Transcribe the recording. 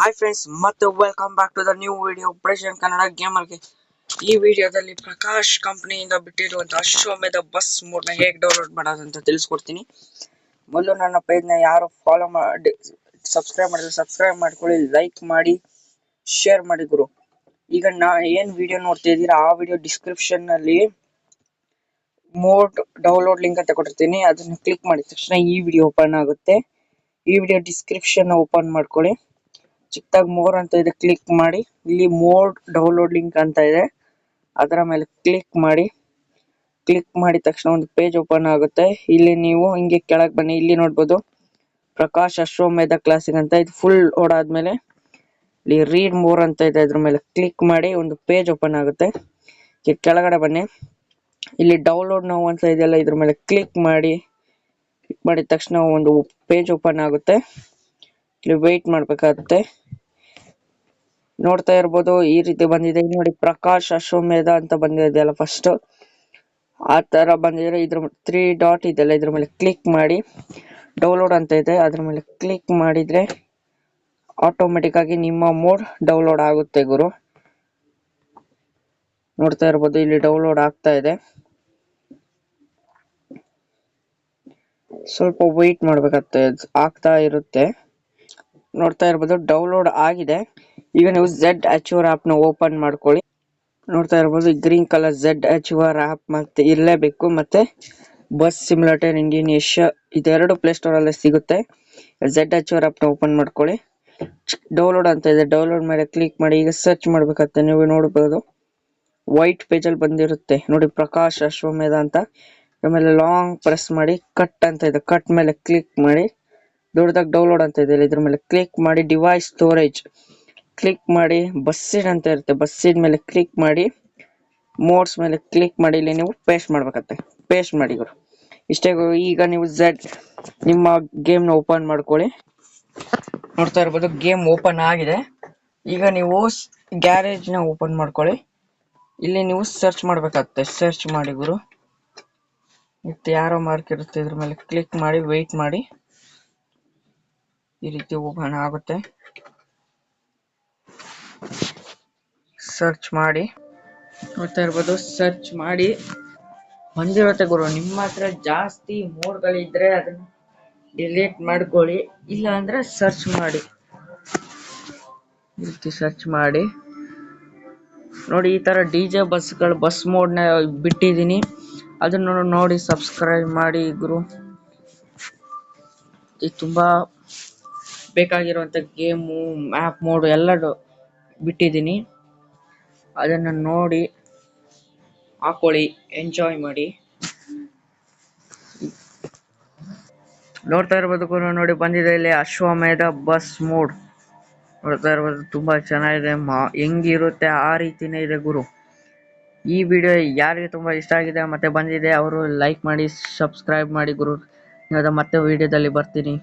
Hi friends, ಮತ್ತೆ welcome back to the new video operation Kannada ಗೇಮರ್ಗೆ. ಈ ವಿಡಿಯೋದಲ್ಲಿ ಪ್ರಕಾಶ್ ಕಂಪನಿಯಿಂದ ಬಿಟ್ಟಿರುವಂತಹ ಅಶ್ವಮೇಧ ಬಸ್ ಮೋಡ್ನ ಹೇಗೆ ಡೌನ್ಲೋಡ್ ಮಾಡೋದಂತ ತಿಳಿಸ್ಕೊಡ್ತೀನಿ. ಮೊದಲು ನನ್ನ ಪೇಜ್ನ ಯಾರು ಫಾಲೋ ಮಾಡಿ ಸಬ್ಸ್ಕ್ರೈಬ್ ಮಾಡ್ಕೊಳ್ಳಿ, ಲೈಕ್ ಮಾಡಿ, ಶೇರ್ ಮಾಡಿ ಗುರು. ಈಗ ಏನು ವಿಡಿಯೋ ನೋಡ್ತಾ ಇದ್ದೀರಾ ಆ ವಿಡಿಯೋ ಡಿಸ್ಕ್ರಿಪ್ಷನ್ ನಲ್ಲಿ ಮೋಡ್ ಡೌನ್ಲೋಡ್ ಲಿಂಕ್ ಅಂತ ಕೊಟ್ಟಿರ್ತೀನಿ. ಅದನ್ನ ಕ್ಲಿಕ್ ಮಾಡಿದ ತಕ್ಷಣ ಈ ವಿಡಿಯೋ ಓಪನ್ ಆಗುತ್ತೆ. ಈ ವಿಡಿಯೋ ಡಿಸ್ಕ್ರಿಪ್ಷನ್ ಓಪನ್ ಮಾಡ್ಕೊಳ್ಳಿ. ಚಿಕ್ಕದಾಗಿ ಮೋರ್ ಅಂತ ಇದೆ, ಕ್ಲಿಕ್ ಮಾಡಿ. ಇಲ್ಲಿ ಮೋಡ್ ಡೌನ್ಲೋಡ್ ಲಿಂಕ್ ಅಂತ ಇದೆ, ಅದರ ಮೇಲೆ ಕ್ಲಿಕ್ ಮಾಡಿ. ಕ್ಲಿಕ್ ಮಾಡಿದ ತಕ್ಷಣ ಒಂದು ಪೇಜ್ ಓಪನ್ ಆಗುತ್ತೆ. ಇಲ್ಲಿ ನೀವು ಹಿಂಗೆ ಕೆಳಗೆ ಬನ್ನಿ, ಇಲ್ಲಿ ನೋಡ್ಬೋದು ಪ್ರಕಾಶ್ ಅಶ್ವಮೇಧ ಕ್ಲಾಸಿಕ್ ಅಂತ. ಇದು ಫುಲ್ ಓಡಾದ್ಮೇಲೆ ಇಲ್ಲಿ ರೀಡ್ ಮೋರ್ ಅಂತ ಇದೆ, ಅದ್ರ ಮೇಲೆ ಕ್ಲಿಕ್ ಮಾಡಿ ಒಂದು ಪೇಜ್ ಓಪನ್ ಆಗುತ್ತೆ. ಕೆಳಗಡೆ ಬನ್ನಿ, ಇಲ್ಲಿ ಡೌನ್ಲೋಡ್ ನೌ ಅಂತ ಇದೆಯಲ್ಲ, ಇದ್ರ ಮೇಲೆ ಕ್ಲಿಕ್ ಮಾಡಿ. ಕ್ಲಿಕ್ ಮಾಡಿದ ತಕ್ಷಣ ಒಂದು ಪೇಜ್ ಓಪನ್ ಆಗುತ್ತೆ. ಇಲ್ಲಿ ವೆಯ್ಟ್ ಮಾಡ್ಬೇಕಾಗುತ್ತೆ. ನೋಡ್ತಾ ಇರ್ಬೋದು ಈ ರೀತಿ ಬಂದಿದೆ ನೋಡಿ, ಪ್ರಕಾಶ್ ಅಶ್ವಮೇಧ ಅಂತ ಬಂದಿದೆಯಲ್ಲ ಫಸ್ಟ್, ಆ ತರ ಬಂದಿದ್ರೆ ಇದ್ರ 3 ಡಾಟ್ ಇದೆಯಲ್ಲ, ಇದ್ರ ಮೇಲೆ ಕ್ಲಿಕ್ ಮಾಡಿ. ಡೌನ್ಲೋಡ್ ಅಂತ ಇದೆ, ಅದ್ರ ಮೇಲೆ ಕ್ಲಿಕ್ ಮಾಡಿದ್ರೆ ಆಟೋಮೆಟಿಕ್ ಆಗಿ ನಿಮ್ಮ ಮೋಡ್ ಡೌನ್ಲೋಡ್ ಆಗುತ್ತೆ ಗುರು. ನೋಡ್ತಾ ಇರ್ಬೋದು ಇಲ್ಲಿ ಡೌನ್ಲೋಡ್ ಆಗ್ತಾ ಇದೆ. ಸ್ವಲ್ಪ ವೆಯ್ಟ್ ಮಾಡ್ಬೇಕಾಗುತ್ತೆ, ಆಗ್ತಾ ಇರುತ್ತೆ. ನೋಡ್ತಾ ಇರ್ಬೋದು ಡೌನ್ಲೋಡ್ ಆಗಿದೆ. ಈಗ ನೀವು ಝೆಡ್ ಅಚೀವರ್ ಆಪ್ ನ ಓಪನ್ ಮಾಡ್ಕೊಳ್ಳಿ. ನೋಡ್ತಾ ಇರ್ಬೋದು green colour Z achiever app ಮತ್ತೆ ಇರಲೇಬೇಕು. ಮತ್ತೆ ಬಸ್ ಸಿಮ್ಯುಲೇಟರ್ ಇಂಡೋನೇಷ್ಯಾ ಇದೆರಡು ಪ್ಲೇ ಸ್ಟೋರ್ ಅಲ್ಲೇ ಸಿಗುತ್ತೆ. ಝೆಡ್ ಅಚೀವರ್ ಆಪ್ ನ ಓಪನ್ ಮಾಡ್ಕೊಳ್ಳಿ. ಡೌನ್ಲೋಡ್ ಅಂತ ಇದೆ, ಡೌನ್ಲೋಡ್ ಮೇಲೆ ಕ್ಲಿಕ್ ಮಾಡಿ. ಈಗ ಸರ್ಚ್ ಮಾಡ್ಬೇಕಾಗುತ್ತೆ. ನೀವು ನೋಡಬಹುದು ವೈಟ್ ಪೇಜ್ ಅಲ್ಲಿ ಬಂದಿರುತ್ತೆ ನೋಡಿ, ಪ್ರಕಾಶ್ ಅಶ್ವಮೇಧ ಅಂತ. ಆಮೇಲೆ ಲಾಂಗ್ ಪ್ರೆಸ್ ಮಾಡಿ, ಕಟ್ ಅಂತ ಇದೆ, ಕಟ್ ಮೇಲೆ ಕ್ಲಿಕ್ ಮಾಡಿ. ದೊಡ್ಡದಾಗಿ ಡೌನ್ಲೋಡ್ ಅಂತ ಇದೆ, ಇದ್ರ ಮೇಲೆ ಕ್ಲಿಕ್ ಮಾಡಿ. ಡಿವೈಸ್ ಸ್ಟೋರೇಜ್ ಕ್ಲಿಕ್ ಮಾಡಿ. ಬಸ್ಸಿಡ್ ಅಂತ ಇರುತ್ತೆ, ಬಸ್ಸಿಡ್ ಮೇಲೆ ಕ್ಲಿಕ್ ಮಾಡಿ. ಮೋಡ್ಸ್ ಮೇಲೆ ಕ್ಲಿಕ್ ಮಾಡಿ. ಇಲ್ಲಿ ನೀವು ಪೇಸ್ಟ್ ಮಾಡ್ಬೇಕತ್ತೆ, ಪೇಸ್ಟ್ ಮಾಡಿ ಗುರು. ಇಷ್ಟೇ ಗುರು. ಈಗ ನೀವು ನಿಮ್ಮ ಗೇಮ್ ನ ಓಪನ್ ಮಾಡ್ಕೊಳ್ಳಿ. ನೋಡ್ತಾ ಇರ್ಬೋದು ಗೇಮ್ ಓಪನ್ ಆಗಿದೆ. ಈಗ ನೀವು ಗ್ಯಾರೇಜ್ ನ ಓಪನ್ ಮಾಡ್ಕೊಳ್ಳಿ. ಇಲ್ಲಿ ನೀವು ಸರ್ಚ್ ಮಾಡ್ಬೇಕಾಗುತ್ತೆ, ಸರ್ಚ್ ಮಾಡಿ ಗುರು. ಮತ್ತೆ ಯಾರೋ ಮಾರ್ಕ್ ಇರುತ್ತೆ, ಇದ್ರ ಮೇಲೆ ಕ್ಲಿಕ್ ಮಾಡಿ, ವೆಯ್ಟ್ ಮಾಡಿ. ಈ ರೀತಿ ಓಪನ್ ಆಗುತ್ತೆ. ಸರ್ಚ್ ಮಾಡಿ. ನೋಡ್ತಾ ಇರ್ಬೋದು ಸರ್ಚ್ ಮಾಡಿ ಬಂದಿರುತ್ತೆ ಗುರು. ನಿಮ್ಮ ಹತ್ರ ಜಾಸ್ತಿ ಮೋಡ್ಗಳಿದ್ರೆ ಅದನ್ನ ಡಿಲೀಟ್ ಮಾಡ್ಕೊಳ್ಳಿ, ಇಲ್ಲ ಅಂದ್ರೆ ಸರ್ಚ್ ಮಾಡಿ. ಈ ರೀತಿ ಸರ್ಚ್ ಮಾಡಿ ನೋಡಿ. ಈ ತರ DJ ಬಸ್ಗಳು ಬಸ್ ಮೋಡ್ನ ಬಿಟ್ಟಿದ್ದೀನಿ, ಅದನ್ನು ನೋಡಿ ಸಬ್ಸ್ಕ್ರೈಬ್ ಮಾಡಿ ಗುರು. ಇದು ತುಂಬಾ ಬೇಕಾಗಿರುವಂತ ಗೇಮು, ಮ್ಯಾಪ್ ಮೋಡ್ ಎಲ್ಲ ಬಿಟ್ಟಿದ್ದೀನಿ. ಅದನ್ನ ನೋಡಿ ಹಾಕೊಳ್ಳಿ, ಎಂಜಾಯ್ ಮಾಡಿ. ನೋಡ್ತಾ ಇರ್ಬೋದು ಗುರು, ನೋಡಿ ಬಂದಿದೆ ಇಲ್ಲಿ ಅಶ್ವಮೇಧ ಬಸ್ ಮೋಡ್. ನೋಡ್ತಾ ಇರ್ಬೋದು ತುಂಬಾ ಚೆನ್ನಾಗಿದೆ, ಹೆಂಗಿರುತ್ತೆ ಆ ರೀತಿನೇ ಇದೆ ಗುರು. ಈ ವಿಡಿಯೋ ಯಾರಿಗೆ ತುಂಬಾ ಇಷ್ಟ ಆಗಿದೆ ಮತ್ತೆ ಬಂದಿದೆ ಅವರು ಲೈಕ್ ಮಾಡಿ, ಸಬ್ಸ್ಕ್ರೈಬ್ ಮಾಡಿ ಗುರು. ಮತ್ತೆ ವಿಡಿಯೋದಲ್ಲಿ ಬರ್ತೀನಿ.